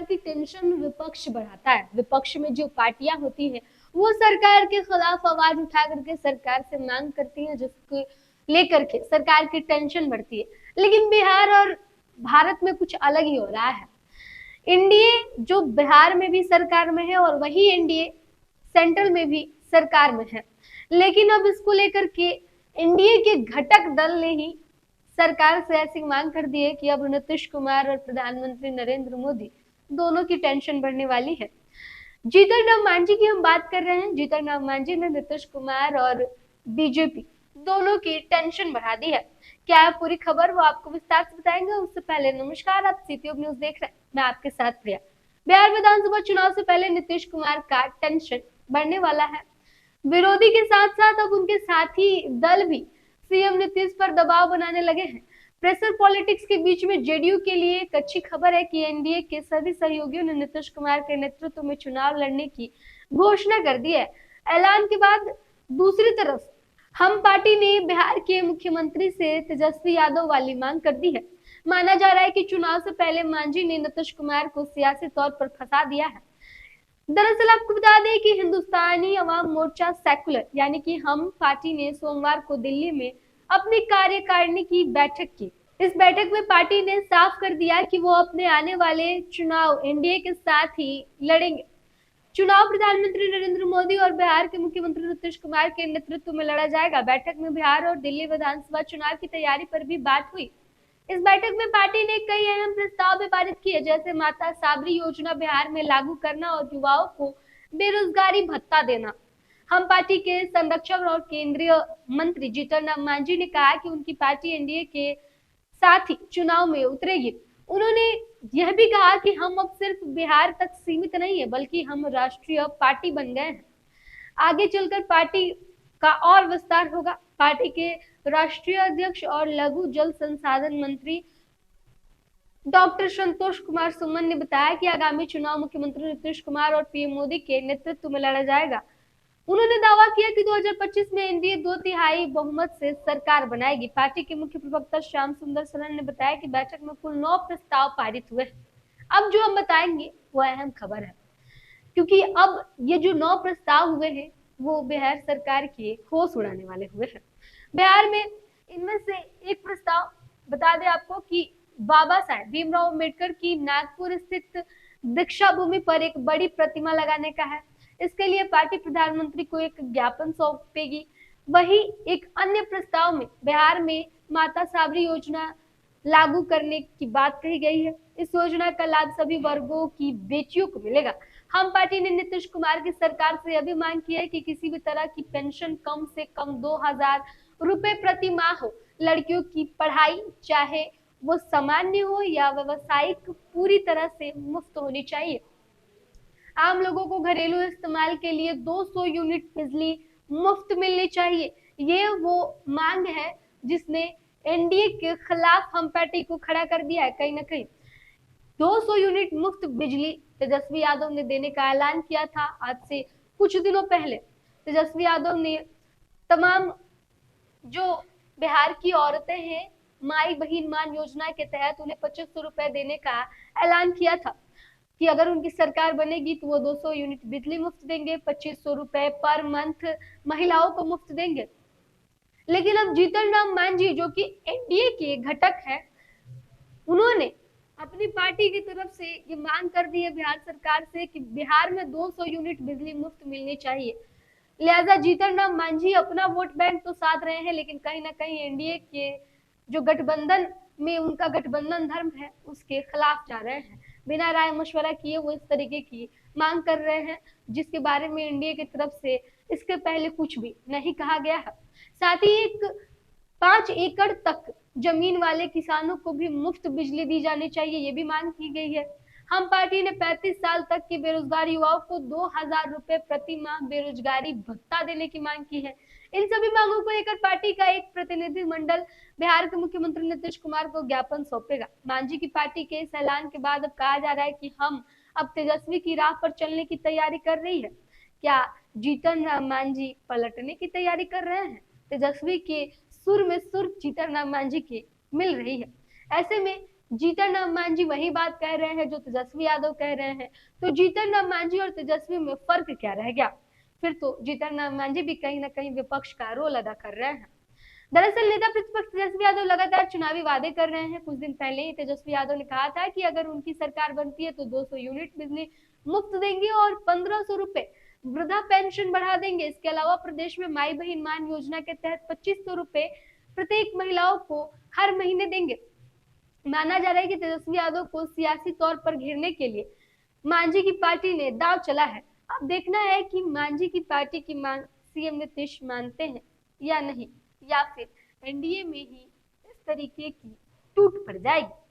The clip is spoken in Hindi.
प्रकार की टेंशन विपक्ष बढ़ाता है। विपक्ष में जो पार्टियां होती हैं वो सरकार के खिलाफ आवाज उठा करके सरकार से मांग करती है, जिसको लेकर के सरकार की टेंशन बढ़ती है। लेकिन बिहार और भारत में कुछ अलग ही हो रहा है। एनडीए जो बिहार में भी सरकार में है और वही एनडीए सेंट्रल में भी सरकार में है, लेकिन अब इसको लेकर के एनडीए के घटक दल ने ही सरकार से ऐसी मांग कर दी है कि अब नीतीश कुमार और प्रधानमंत्री नरेंद्र मोदी दोनों की टेंशन बढ़ने वाली है। जीतन राम मांझी की हम बात कर रहे हैं। जीतन राम मांझी ने नीतीश कुमार और बीजेपी दोनों की टेंशन बढ़ा दी है। क्या है पूरी खबर, वो आपको विस्तार से बताएंगे। उससे पहले नमस्कार, आप सीटीओ न्यूज देख रहे हैं, मैं आपके साथ प्रिया। बिहार विधानसभा चुनाव से पहले नीतीश कुमार का टेंशन बढ़ने वाला है। विरोधी के साथ साथ अब उनके साथी दल भी सीएम नीतीश पर दबाव बनाने लगे हैं। प्रेशर पॉलिटिक्स के बीच में जेडीयू के लिए एक अच्छी खबर है कि एनडीए के सभी सहयोगियों ने नीतीश कुमार के नेतृत्व में चुनाव लड़ने की घोषणा कर दी है। ऐलान के बाद दूसरी तरफ हम पार्टी ने बिहार के मुख्यमंत्री से तेजस्वी यादव वाली मांग कर दी है। माना जा रहा है कि चुनाव से पहले मांझी ने नीतीश कुमार को सियासी तौर पर फंसा दिया है। दरअसल आपको बता दें कि हिंदुस्तानी अवाम मोर्चा सेकुलर यानी कि हम पार्टी ने सोमवार को दिल्ली में अपनी कार्यकारिणी की बैठक की। इस बैठक में पार्टी ने साफ कर दिया कि वो अपने आने वाले चुनाव एनडीए के साथ ही लड़ेंगे। चुनाव प्रधानमंत्री नरेंद्र मोदी और बिहार के मुख्यमंत्री नीतीश कुमार के नेतृत्व में लड़ा जाएगा। बैठक में बिहार और दिल्ली विधानसभा चुनाव की तैयारी पर भी बात हुई। इस बैठक में पार्टी ने कई अहम प्रस्ताव भी पारित किए, जैसे माता साबरी योजना बिहार में लागू करना और युवाओं को बेरोजगारी भत्ता देना। हम पार्टी के संरक्षक और केंद्रीय मंत्री जीतन राम मांझी ने कहा कि उनकी पार्टी एनडीए के साथ ही चुनाव में उतरेगी। उन्होंने यह भी कहा कि हम अब सिर्फ बिहार तक सीमित नहीं है, बल्कि हम राष्ट्रीय पार्टी बन गए हैं। आगे चलकर पार्टी का और विस्तार होगा। पार्टी के राष्ट्रीय अध्यक्ष और लघु जल संसाधन मंत्री डॉक्टर संतोष कुमार सुमन ने बताया कि आगामी चुनाव मुख्यमंत्री नीतीश कुमार और पीएम मोदी के नेतृत्व में लड़ा जाएगा। उन्होंने दावा किया कि 2025 में एनडीए 2/3 बहुमत से सरकार बनाएगी। पार्टी के मुख्य प्रवक्ता श्याम सुंदर सरन ने बताया कि बैठक में कुल 9 प्रस्ताव पारित हुए। अब जो हम बताएंगे वो अहम खबर है, क्योंकि अब ये जो 9 प्रस्ताव हुए हैं वो बिहार सरकार के होश उड़ाने वाले हुए हैं। बिहार में इनमें से एक प्रस्ताव बता दें आपको कि बाबा साहेब भीमराव अम्बेडकर की नागपुर स्थित दीक्षा भूमि पर एक बड़ी प्रतिमा लगाने का है। इसके लिए पार्टी प्रधानमंत्री को एक ज्ञापन सौंपेगी। वही एक अन्य प्रस्ताव में बिहार में माता साबरी योजना लागू करने की बात कही गई है। इस योजना का लाभ सभी वर्गों की बेटियों को मिलेगा। हम पार्टी ने नीतीश कुमार की सरकार से यह भी मांग की है कि किसी भी तरह की पेंशन कम से कम 2000 रुपए प्रति माह हो। लड़कियों की पढ़ाई चाहे वो सामान्य हो या व्यवसायिक पूरी तरह से मुफ्त होनी चाहिए। आम लोगों को घरेलू इस्तेमाल के लिए 200 यूनिट बिजली मुफ्त मिलनी चाहिए। ये वो मांग है जिसने एनडीए के खिलाफ हम पार्टी को खड़ा कर दिया है। कहीं ना कहीं 200 यूनिट मुफ्त बिजली तेजस्वी यादव ने देने का ऐलान किया था। आज से कुछ दिनों पहले तेजस्वी यादव ने तमाम जो बिहार की औरतें हैं माई बहन मान योजना के तहत उन्हें 2500 रुपए देने का ऐलान किया था कि अगर उनकी सरकार बनेगी तो वो 200 यूनिट बिजली मुफ्त देंगे, 2500 रुपए पर मंथ महिलाओं को मुफ्त देंगे। लेकिन अब जीतन राम मांझी जो कि एनडीए के घटक है, उन्होंने अपनी पार्टी की तरफ से ये मांग कर दी है बिहार सरकार से कि बिहार में 200 यूनिट बिजली मुफ्त मिलनी चाहिए। लिहाजा जीतन राम मांझी अपना वोट बैंक तो साध रहे हैं, लेकिन कहीं ना कहीं एनडीए के जो गठबंधन में उनका गठबंधन धर्म है उसके खिलाफ जा रहे हैं। बिना राय मशवरा किए वो इस तरीके की मांग कर रहे हैं, जिसके बारे में एनडीए की तरफ से इसके पहले कुछ भी नहीं कहा गया है। साथ ही एक 5 एकड़ तक जमीन वाले किसानों को भी मुफ्त बिजली दी जानी चाहिए, ये भी मांग की गई है। हम पार्टी ने 35 साल तक के बेरोजगार युवाओं को 2000 रुपए प्रति माह बेरोजगारी भत्ता देने की मांग की है। इन सभी मांगों को लेकर पार्टी का एक प्रतिनिधि मंडल बिहार के मुख्यमंत्री नीतीश कुमार को ज्ञापन सौंपेगा। मांझी की पार्टी के इस ऐलान के बाद अब कहा जा रहा है कि हम अब तेजस्वी की राह पर चलने की तैयारी कर रही है। क्या जीतन राम मांझी पलटने की तैयारी कर रहे हैं? तेजस्वी के सुर में सुर जीतन राम मांझी की मिल रही है। ऐसे में जीतन राम मांझी वही बात कह रहे हैं जो तेजस्वी यादव कह रहे हैं। तो जीतन राम मांझी और तेजस्वी में फर्क क्या रह गया? फिर तो जीतन राम मांझी भी कहीं ना कहीं विपक्ष का रोल अदा कर रहे हैं। दरअसल नेता प्रतिपक्ष तेजस्वी यादव लगातार चुनावी वादे कर रहे हैं। कुछ दिन पहले ही तेजस्वी यादव ने कहा था कि अगर उनकी सरकार बनती है तो 200 यूनिट बिजली मुफ्त देंगे और 1500 रुपए वृद्धा पेंशन बढ़ा देंगे। इसके अलावा प्रदेश में माई बहन मान योजना के तहत 2500 रुपए प्रत्येक महिलाओं को हर महीने देंगे। माना जा रहा है कि तेजस्वी यादव को सियासी तौर पर घेरने के लिए मांझी की पार्टी ने दांव चला है। अब देखना है कि मांझी की पार्टी की मांग सीएम नीतीश मानते हैं या नहीं, या फिर एनडीए में ही इस तरीके की टूट पड़ जाएगी।